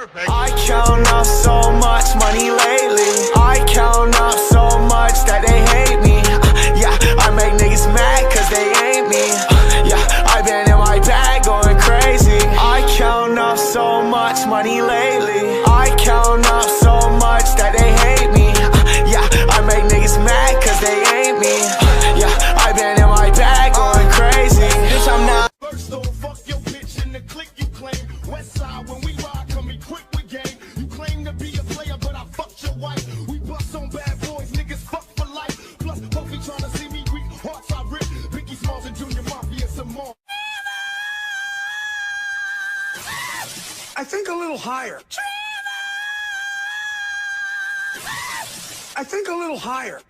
I count up so much money lately. I count up so much that they hate me. Yeah, I make niggas mad cause they ain't me. Yeah, I been in my bag going crazy. I count up so much money lately. I count up so much that they hate me. Yeah, I make niggas mad cause they ain't me. Yeah, I been in my bag going crazy. Bitch, I'm not. First off, fuck your bitch in the clique you claim. West side when we ride, come equipped with game. You claim to be a player, but I fucked your wife. We bust on bad boys, niggas fuck for life. Plus, Puffy tryna see me weak, hearts I rip. Biggie Smalls and Junior Mafia some more. I think a little higher. I think a little higher.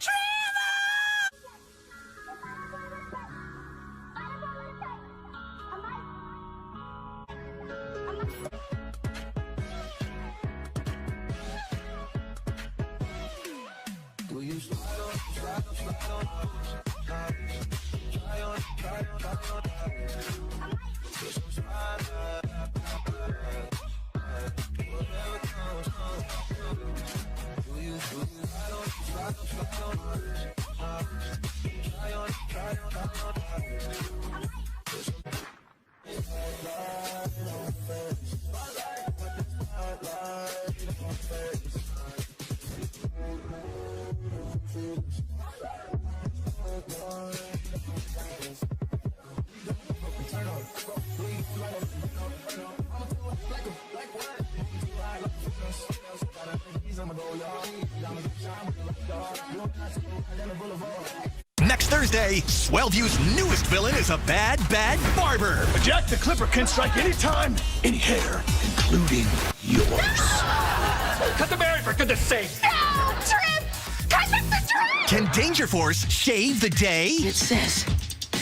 Next Thursday, Swellview's newest villain is a bad barber. Jack the Clipper can strike anytime, any hair, including yours. Cut the berry for goodness sake! No, Trip! Cut the trip! Can Danger Force shave the day? It says,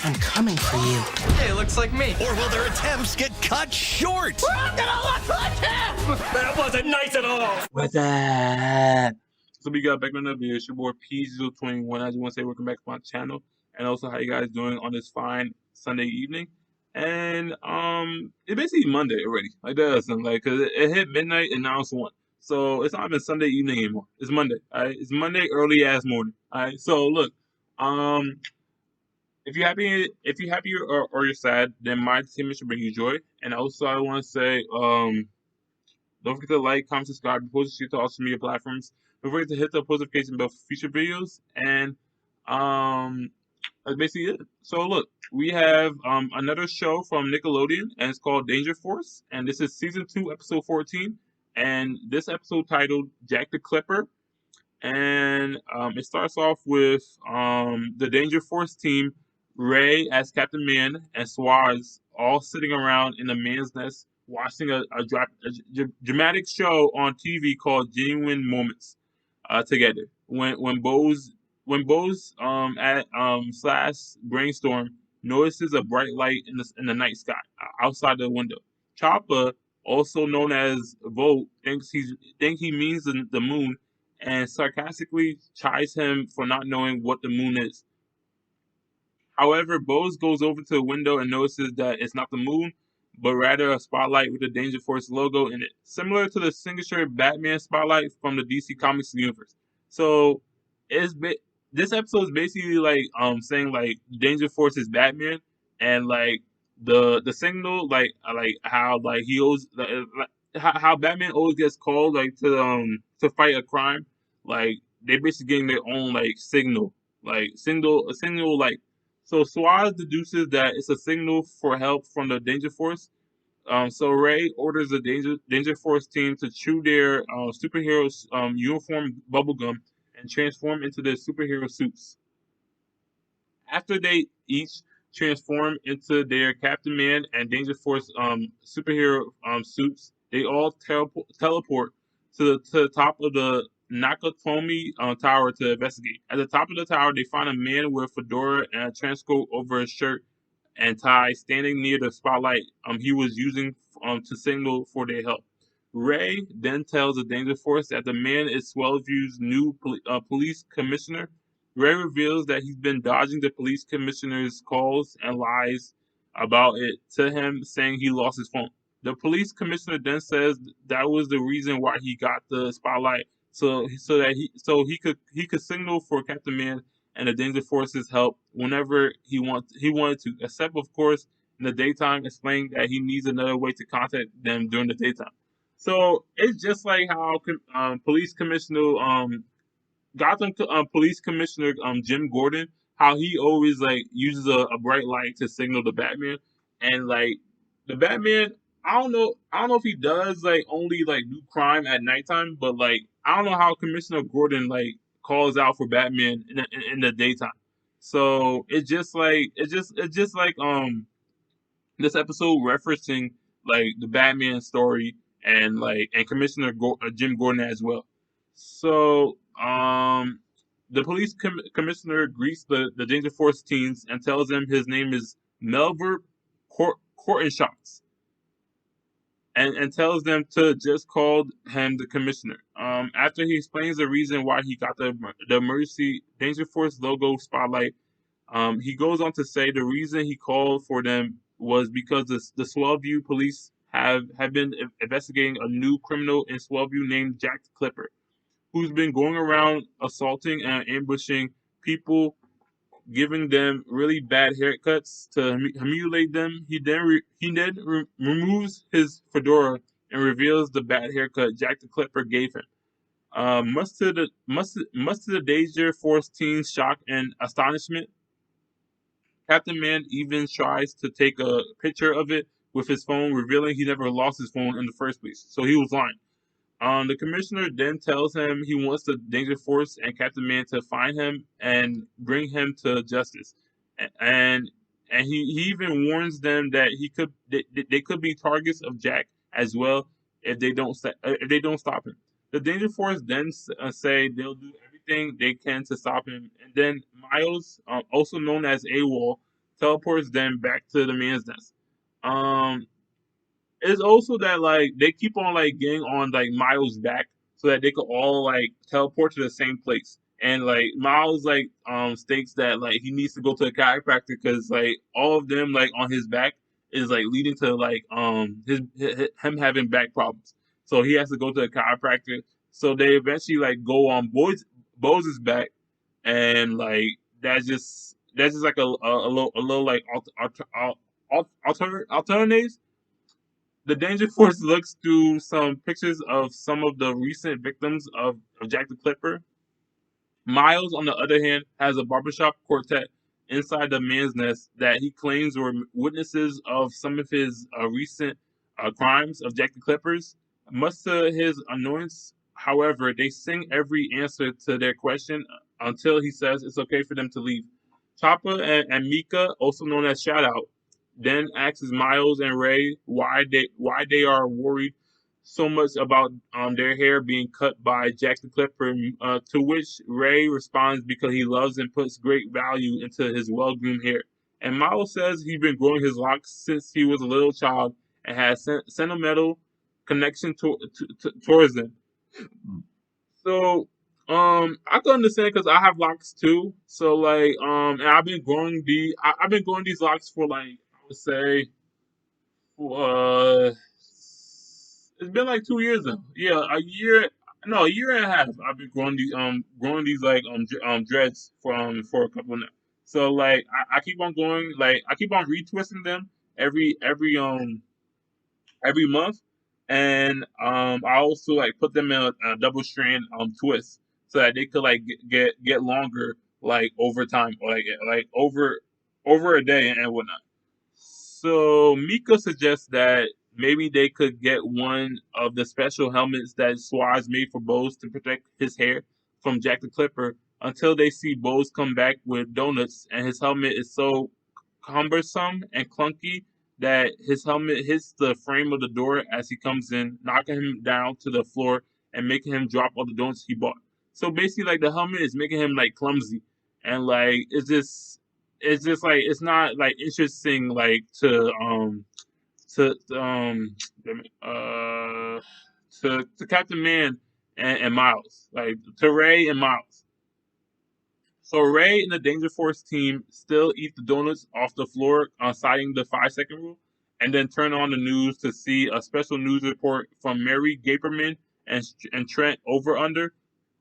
I'm coming for you. Hey, looks like me. Or will their attempts get cut short? I'm gonna look like him! That wasn't nice at all! What's that? So we got back on another video. It's your boy PJDRIZZLE. I just want to say welcome back to my channel, and also how you guys doing on this fine Sunday evening. And it's basically Monday already. Like that, something like because it hit midnight and now it's 1. So it's not even Sunday evening anymore. It's Monday. All right, it's Monday early ass morning. All right. So look, if you're happy, or you're sad, then my entertainment should bring you joy. And also I want to say, don't forget to like, comment, subscribe, and post it to all social media platforms. Don't forget to hit the post notification bell for future videos, and that's basically it. So look, we have another show from Nickelodeon, and it's called Danger Force, and this is season 2, episode 14, and this episode titled Jack the Clipper, and it starts off with the Danger Force team, Ray as Captain Man and Swaz all sitting around in a man's nest watching a dramatic show on TV called Genuine Moments. Together. When Bose at Slash Brainstorm notices a bright light in the night sky outside the window. Chopper, also known as Volt, thinks he means the moon, and sarcastically chides him for not knowing what the moon is. However, Bose goes over to the window and notices that it's not the moon, but rather a spotlight with the Danger Force logo in it, similar to the signature Batman spotlight from the DC Comics universe. So this episode is basically like saying like Danger Force is Batman, and like the signal like how like he always how Batman always gets called like to fight a crime. Like they're basically getting their own like signal. So Swaz deduces that it's a signal for help from the Danger Force. So Ray orders the Danger Force team to chew their superhero uniform bubblegum and transform into their superhero suits. After they each transform into their Captain Man and Danger Force superhero suits, they all teleport to the top of the Nakatomi Tower to investigate. At the top of the tower, they find a man with a fedora and a trench coat over his shirt and tie standing near the spotlight he was using to signal for their help. Ray then tells the Danger Force that the man is Swellview's new police commissioner. Ray reveals that he's been dodging the police commissioner's calls and lies about it to him, saying he lost his phone. The police commissioner then says that was the reason why he got the spotlight, so he could signal for Captain Man and the Danger Force's help whenever he wanted to, except of course in the daytime, explaining that he needs another way to contact them during the daytime. So it's just like how police commissioner Gotham Police Commissioner Jim Gordon, how he always like uses a bright light to signal the Batman, and like the Batman, I don't know if he does like only like do crime at nighttime, but like I don't know how Commissioner Gordon like calls out for Batman in the daytime. So it's just like this episode referencing like the Batman story and Commissioner Jim Gordon as well. So the commissioner greets the Danger Force teens and tells them his name is Melvert Courtenshots, and tells them to just call him the commissioner. After he explains the reason why he got the emergency Danger Force logo spotlight, he goes on to say the reason he called for them was because the Swellview police have been investigating a new criminal in Swellview named Jack the Clipper, who's been going around assaulting and ambushing people, giving them really bad haircuts to humiliate them. He then removes his fedora and reveals the bad haircut Jack the Clipper gave him. Much to the Danger Force team's shock and astonishment, Captain Man even tries to take a picture of it with his phone, revealing he never lost his phone in the first place. So he was lying. The commissioner then tells him he wants the Danger Force and Captain Man to find him and bring him to justice, and he even warns them that they could be targets of Jack as well if they don't stop him. The Danger Force then say they'll do everything they can to stop him, and then Miles, also known as AWOL, teleports them back to the man's nest. Um, it's also that like they keep on like getting on like Miles' back so that they could all like teleport to the same place. And like Miles like states that like he needs to go to a chiropractor because like all of them like on his back is like leading to like him having back problems. So he has to go to a chiropractor. So they eventually like go on Bose's back, and like that's just like a little like alternatives. The Danger Force looks through some pictures of some of the recent victims of Jack the Clipper. Miles, on the other hand, has a barbershop quartet inside the man's nest that he claims were witnesses of some of his recent crimes of Jack the Clippers. Much to his annoyance, however, they sing every answer to their question until he says it's okay for them to leave. Chopper and Mika, also known as Shoutout, then asks Miles and Ray why they are worried so much about their hair being cut by Jack the Clipper. To which Ray responds because he loves and puts great value into his well-groomed hair. And Miles says he's been growing his locks since he was a little child and has sentimental connection towards them. So I can understand because I have locks too. So like and I've been growing these locks for like I would say uh it's been like 2 years now. Yeah, a year and a half. I've been growing these like dreads for a couple of now. So like I keep on going, like I keep on retwisting them every month, and I also like put them in a double strand twist so that they could like get longer like over time, or like over a day and whatnot. So Mika suggests that maybe they could get one of the special helmets that Swaz made for Bose to protect his hair from Jack the Clipper until they see Bose come back with donuts, and his helmet is so cumbersome and clunky that his helmet hits the frame of the door as he comes in, knocking him down to the floor and making him drop all the donuts he bought. So basically, like the helmet is making him like clumsy, and like it's just like it's not like interesting like to damn it, to Captain Man and Miles, like to Ray and Miles. So Ray and the Danger Force team still eat the donuts off the floor, citing the 5-second rule. and then turn on the news to see a special news report from Mary Gaperman and Trent Overunder.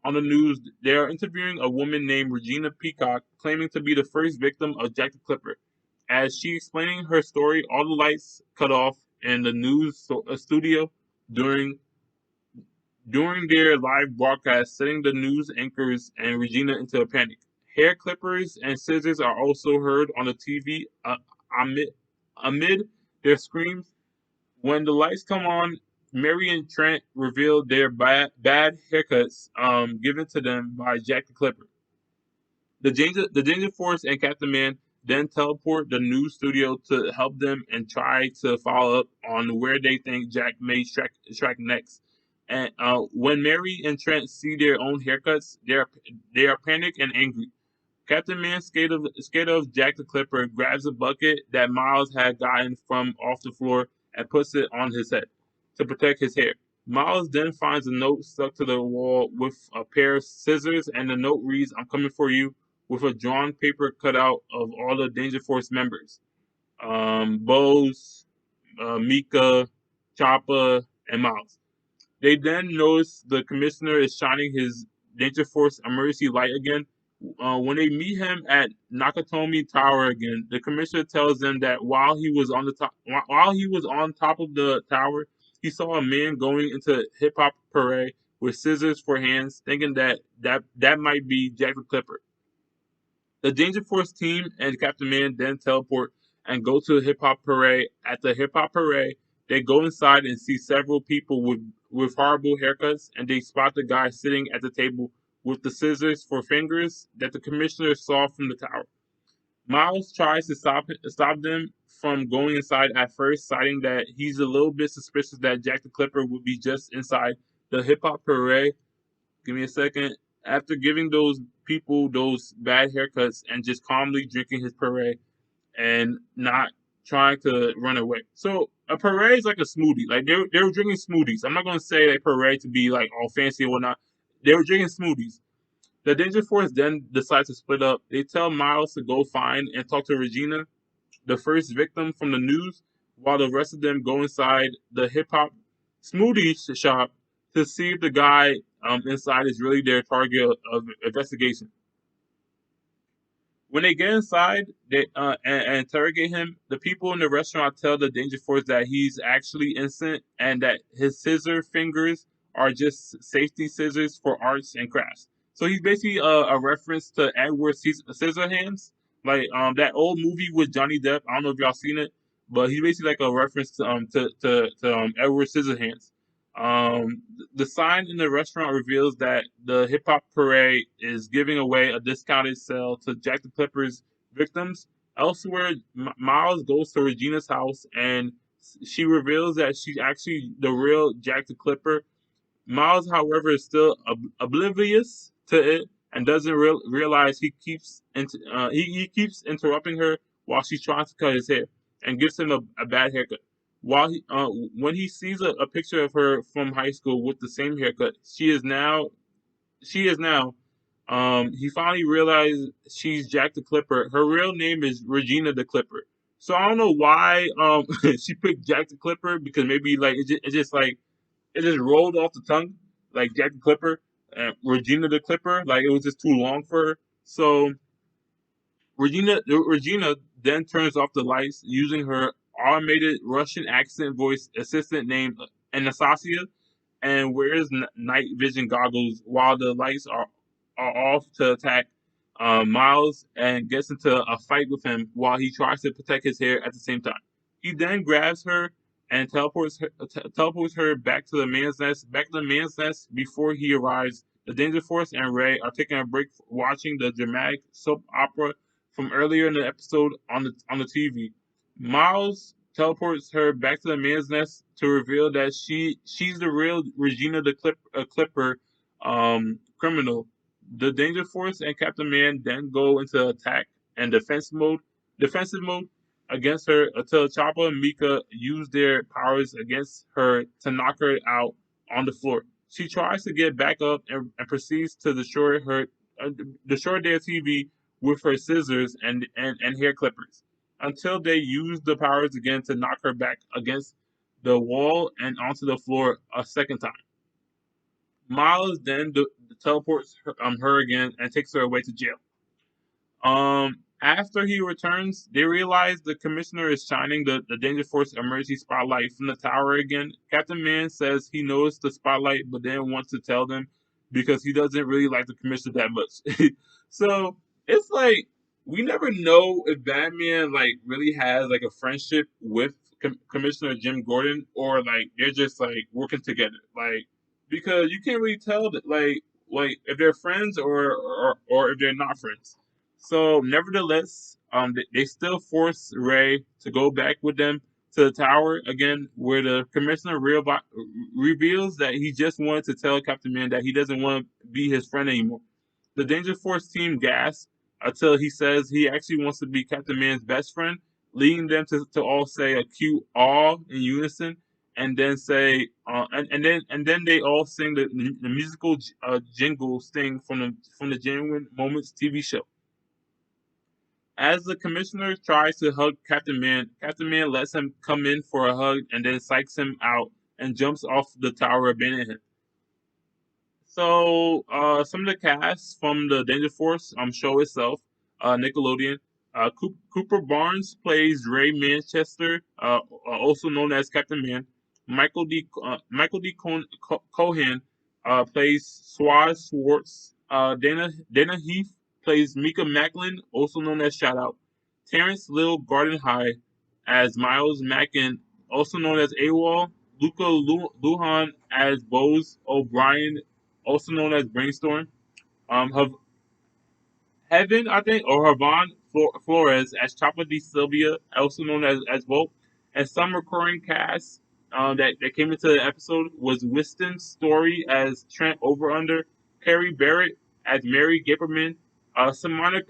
On the news, they are interviewing a woman named Regina Peacock, claiming to be the first victim of Jack the Clipper. As she explaining her story, all the lights cut off in the news studio during their live broadcast, setting the news anchors and Regina into a panic. Hair clippers and scissors are also heard on the TV amid their screams. When the lights come on, Mary and Trent reveal their bad haircuts given to them by Jack the Clipper. The Danger Force and Captain Man then teleport the news studio to help them and try to follow up on where they think Jack may strike next. And when Mary and Trent see their own haircuts, they are panicked and angry. Captain Man, scared of Jack the Clipper, grabs a bucket that Miles had gotten from off the floor and puts it on his head to protect his hair. Miles then finds a note stuck to the wall with a pair of scissors, and the note reads, "I'm coming for you," with a drawn paper cutout of all the Danger Force members. Bose, Mika, Choppa, and Miles. They then notice the commissioner is shining his Danger Force emergency light again. When they meet him at Nakatomi Tower again, the commissioner tells them that while he was on top of the tower, he saw a man going into hip hop parade with scissors for hands, thinking that might be Jack the Clipper. The Danger Force team and Captain Man then teleport and go to the hip hop parade. At the hip hop parade, they go inside and see several people with horrible haircuts, and they spot the guy sitting at the table with the scissors for fingers that the commissioner saw from the tower. Miles tries to stop them from going inside at first, citing that he's a little bit suspicious that Jack the Clipper would be just inside the hip hop parade. Give me a second. After giving those people those bad haircuts and just calmly drinking his parade and not trying to run away. So a parade is like a smoothie. Like they were drinking smoothies. I'm not gonna say a parade to be like all fancy or whatnot. They were drinking smoothies. The Danger Force then decides to split up. They tell Miles to go find and talk to Regina, the first victim from the news, while the rest of them go inside the hip hop smoothie shop to see if the guy inside is really their target of investigation. When they get inside and interrogate him, the people in the restaurant tell the Danger Force that he's actually innocent and that his scissor fingers are just safety scissors for arts and crafts. So he's basically a reference to Edward Scissorhands, like that old movie with Johnny Depp. I don't know if y'all seen it, but he's basically like a reference to Edward Scissorhands. The sign in the restaurant reveals that the hip hop parade is giving away a discounted sale to Jack the Clipper's victims. Elsewhere, Miles goes to Regina's house and she reveals that she's actually the real Jack the Clipper. Miles, however, is still oblivious to it and doesn't realize he keeps interrupting her while she's trying to cut his hair and gives him a bad haircut. When he sees a picture of her from high school with the same haircut, he finally realizes she's Jack the Clipper. Her real name is Regina the Clipper. So I don't know why she picked Jack the Clipper, because maybe like it just rolled off the tongue, like Jack the Clipper and Regina the Clipper. Like it was just too long for her. So Regina then turns off the lights using her automated Russian accent voice assistant named Anastasia, and wears night vision goggles while the lights are off to attack Miles and gets into a fight with him while he tries to protect his hair at the same time. He then grabs her and teleports her back to the man's nest before he arrives. The Danger Force and Ray are taking a break watching the dramatic soap opera from earlier in the episode on the TV. Miles teleports her back to the man's nest to reveal that she's the real Regina the Clipper criminal. The Danger Force and Captain Man then go into attack and defensive mode against her until Choppa and Mika use their powers against her to knock her out on the floor. She tries to get back up and proceeds to destroy their TV with her scissors and hair clippers. until they use the powers again to knock her back against the wall and onto the floor a second time. Miles then teleports her again and takes her away to jail. After he returns, they realize the commissioner is shining the Danger Force emergency spotlight from the tower again. Captain Man says he knows the spotlight, but didn't want to tell them because he doesn't really like the commissioner that much. So it's like we never know if Batman like really has like a friendship with Commissioner Jim Gordon, or like they're just like working together, like because you can't really tell that like if they're friends or if they're not friends. So, nevertheless, they still force Ray to go back with them to the tower again, where the commissioner reveals that he just wanted to tell Captain Man that he doesn't want to be his friend anymore. The Danger Force team gasps until he says he actually wants to be Captain Man's best friend, leading them to all say a cute "aw" in unison, and then say, and then they all sing the musical jingle sting from the Genuine Moments TV show. As the commissioner tries to hug Captain Man lets him come in for a hug and then psychs him out and jumps off the tower, abandoning him. So, some of the cast from the Danger Force show itself, Nickelodeon. Cooper Barnes plays Ray Manchester, also known as Captain Man. Michael D. Cohen plays Swaz Schwartz. Dana Heath plays Mika Macklin, also known as Shoutout. Terrence Lil Garden High as Miles Mackin, also known as AWOL. Luca Lujan as Bose O'Brien, also known as Brainstorm. Heaven, I think, or Havon Flores as Chapa Di Silvia, also known as Volt. And some recurring cast that came into the episode was Winston Story as Trent Overunder, Carrie Barrett as Mary Gipperman. Some minor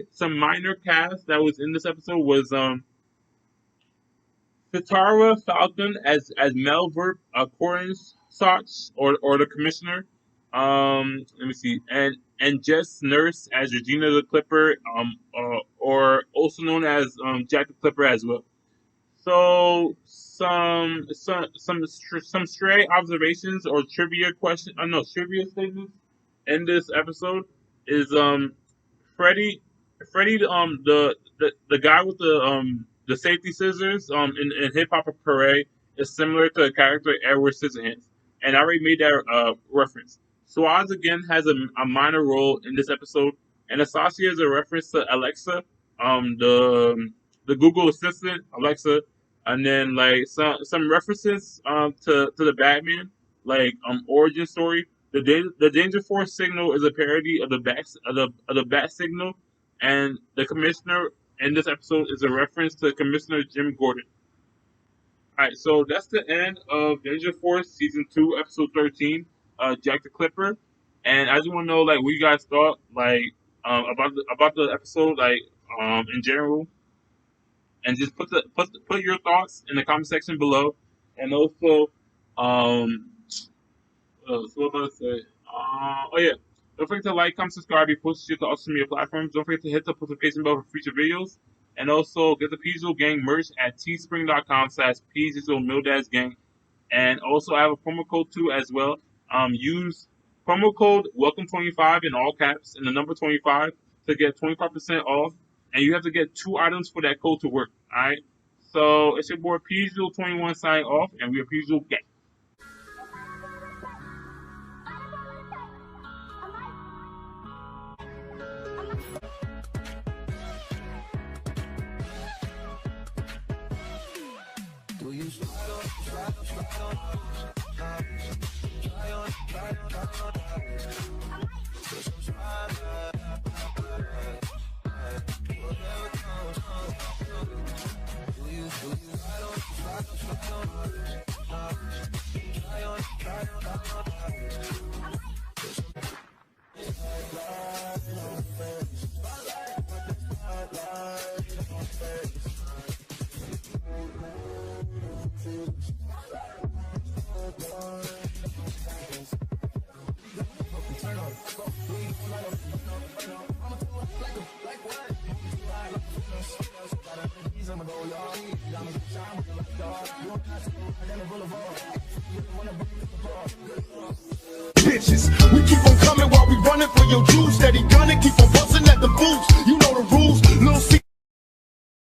cast that was in this episode was Fitara Falcon as Mel Verp, Cornstarch or the Commissioner. Let me see, and Jess Nurse as Regina the Clipper, or also known as Jack the Clipper as well. So some stray observations or trivia statements in this episode is Freddie, the guy with the safety scissors in Hip Hop Parade is similar to the character Edward Scissorhands, and I already made that reference. Swaz again has a minor role in this episode, and Asasia is a reference to Alexa, the Google Assistant Alexa, and then like some references to the Batman like origin story. The Danger Force signal is a parody of the Bat signal, and the Commissioner in this episode is a reference to Commissioner Jim Gordon. Alright, so that's the end of Danger Force Season 2, Episode 13, Jack the Clipper. And I just want to know like what you guys thought like about the episode like in general, and just put your thoughts in the comment section below, and also so what about to say? Oh yeah. Don't forget to like, comment, subscribe, and post shit to all social media platforms. Don't forget to hit the notification bell for future videos. And also get the PJDRIZZLE Gang merch at teespring.com/PJDRIZZLE And also I have a promo code too as well. Use promo code WELCOME25 in all caps and the number 25 to get 25% off. And you have to get 2 items for that code to work. Alright? So it's your boy PJDRIZZLE21 signing off, and we are PJDRIZZLE Gang. I'm Bitches, we keep on coming while we running for your juice. Steady gunning, keep on busting at the boots.